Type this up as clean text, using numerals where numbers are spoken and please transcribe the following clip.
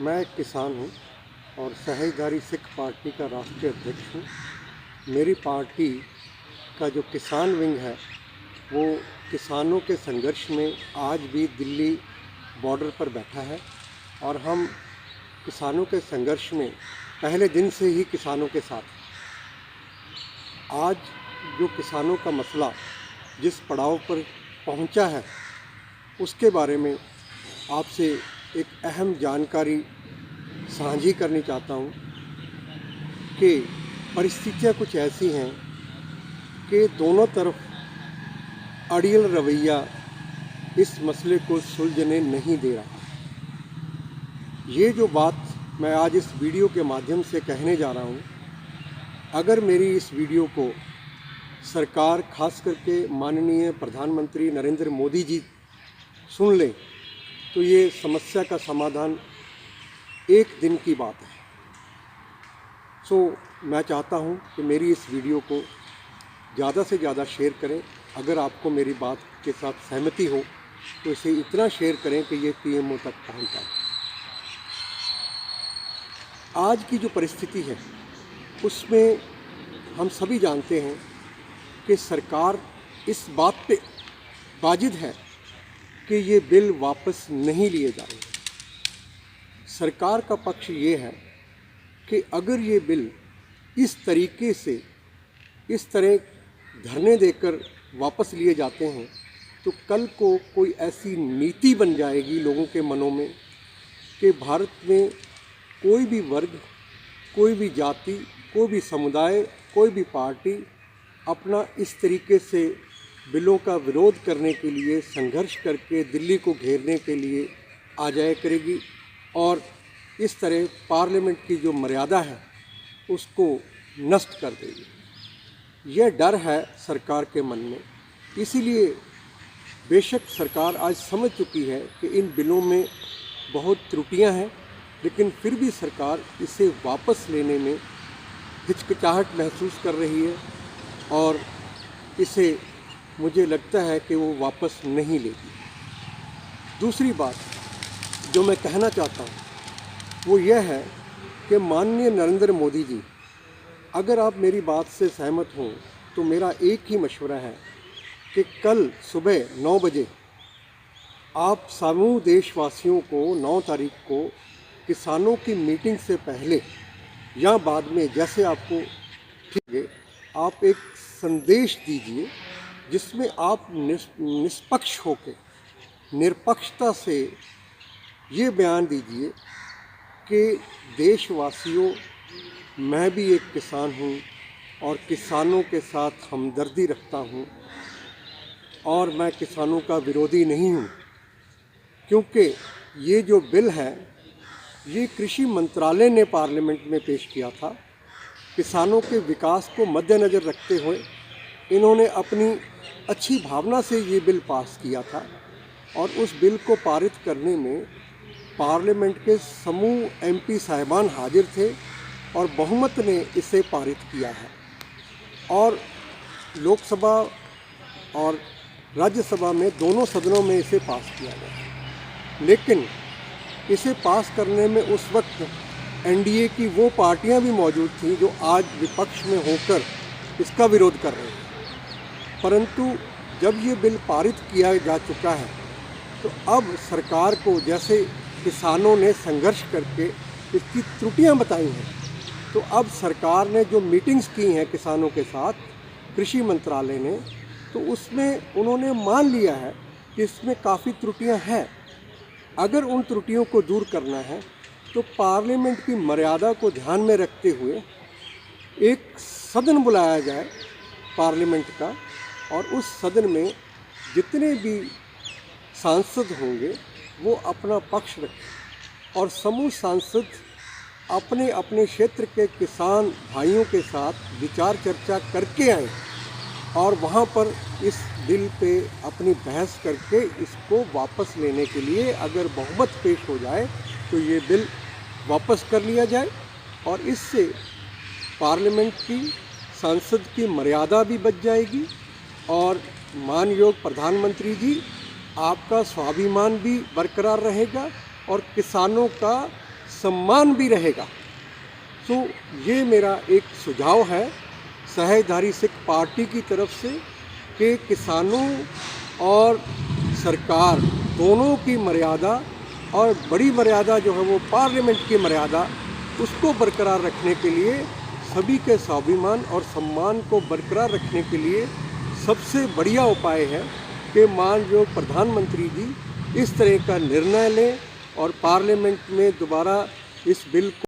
मैं एक किसान हूँ और सहजधारी सिख पार्टी का राष्ट्रीय अध्यक्ष हूँ। मेरी पार्टी का जो किसान विंग है वो किसानों के संघर्ष में आज भी दिल्ली बॉर्डर पर बैठा है और हम किसानों के संघर्ष में पहले दिन से ही किसानों के साथ हैं। आज जो किसानों का मसला जिस पड़ाव पर पहुंचा है उसके बारे में आपसे एक अहम जानकारी साझी करनी चाहता हूं कि परिस्थितियां कुछ ऐसी हैं कि दोनों तरफ अड़ियल रवैया इस मसले को सुलझने नहीं दे रहा। ये जो बात मैं आज इस वीडियो के माध्यम से कहने जा रहा हूँ, अगर मेरी इस वीडियो को सरकार खास करके माननीय प्रधानमंत्री नरेंद्र मोदी जी सुन लें तो ये समस्या का समाधान एक दिन की बात है। मैं चाहता हूँ कि मेरी इस वीडियो को ज़्यादा से ज़्यादा शेयर करें। अगर आपको मेरी बात के साथ सहमति हो तो इसे इतना शेयर करें कि ये पीएमओ तक पहुँच जाए। आज की जो परिस्थिति है उसमें हम सभी जानते हैं कि सरकार इस बात पे वाजिद है कि ये बिल वापस नहीं लिए जाएंगे। सरकार का पक्ष ये है कि अगर ये बिल इस तरीके से इस तरह धरने देकर वापस लिए जाते हैं तो कल को कोई ऐसी नीति बन जाएगी लोगों के मनों में कि भारत में कोई भी वर्ग, कोई भी जाति, कोई भी समुदाय, कोई भी पार्टी अपना इस तरीके से बिलों का विरोध करने के लिए संघर्ष करके दिल्ली को घेरने के लिए आ जाया करेगी और इस तरह पार्लियामेंट की जो मर्यादा है उसको नष्ट कर देगी। यह डर है सरकार के मन में। इसीलिए बेशक सरकार आज समझ चुकी है कि इन बिलों में बहुत त्रुटियां हैं, लेकिन फिर भी सरकार इसे वापस लेने में हिचकिचाहट महसूस कर रही है और इसे मुझे लगता है कि वो वापस नहीं लेगी। दूसरी बात जो मैं कहना चाहता हूँ वो यह है कि माननीय नरेंद्र मोदी जी, अगर आप मेरी बात से सहमत हों तो मेरा एक ही मशवरा है कि कल सुबह 9 बजे आप समूह देशवासियों को 9 तारीख को किसानों की मीटिंग से पहले या बाद में जैसे आपको ठीक है, आप एक संदेश दीजिए जिसमें आप निष्पक्ष होकर निरपक्षता से ये बयान दीजिए कि देशवासियों, मैं भी एक किसान हूँ और किसानों के साथ हमदर्दी रखता हूँ और मैं किसानों का विरोधी नहीं हूँ, क्योंकि ये जो बिल है ये कृषि मंत्रालय ने पार्लियामेंट में पेश किया था। किसानों के विकास को मद्देनज़र रखते हुए इन्होंने अपनी अच्छी भावना से ये बिल पास किया था और उस बिल को पारित करने में पार्लियामेंट के समूह एमपी साहिबान हाजिर थे और बहुमत ने इसे पारित किया है और लोकसभा और राज्यसभा में दोनों सदनों में इसे पास किया गया। लेकिन इसे पास करने में उस वक्त एनडीए की वो पार्टियां भी मौजूद थीं जो आज विपक्ष में होकर इसका विरोध कर रहे हैं। परंतु जब ये बिल पारित किया जा चुका है तो अब सरकार को, जैसे किसानों ने संघर्ष करके इसकी त्रुटियां बताई हैं, तो अब सरकार ने जो मीटिंग्स की हैं किसानों के साथ कृषि मंत्रालय ने, तो उसमें उन्होंने मान लिया है कि इसमें काफ़ी त्रुटियां हैं। अगर उन त्रुटियों को दूर करना है तो पार्लियामेंट की मर्यादा को ध्यान में रखते हुए एक सदन बुलाया जाए पार्लियामेंट का और उस सदन में जितने भी सांसद होंगे वो अपना पक्ष रखें और समूह सांसद अपने अपने क्षेत्र के किसान भाइयों के साथ विचार चर्चा करके आए और वहाँ पर इस बिल पे अपनी बहस करके इसको वापस लेने के लिए अगर बहुमत पेश हो जाए तो ये बिल वापस कर लिया जाए और इससे पार्लियामेंट की सांसद की मर्यादा भी बच जाएगी और मानयोग प्रधानमंत्री जी, आपका स्वाभिमान भी बरकरार रहेगा और किसानों का सम्मान भी रहेगा। तो ये मेरा एक सुझाव है सहजधारी सिख पार्टी की तरफ से कि किसानों और सरकार दोनों की मर्यादा, और बड़ी मर्यादा जो है वो पार्लियामेंट की मर्यादा, उसको बरकरार रखने के लिए, सभी के स्वाभिमान और सम्मान को बरकरार रखने के लिए सबसे बढ़िया उपाय है कि माननीय प्रधानमंत्री जी इस तरह का निर्णय लें और पार्लियामेंट में दोबारा इस बिल को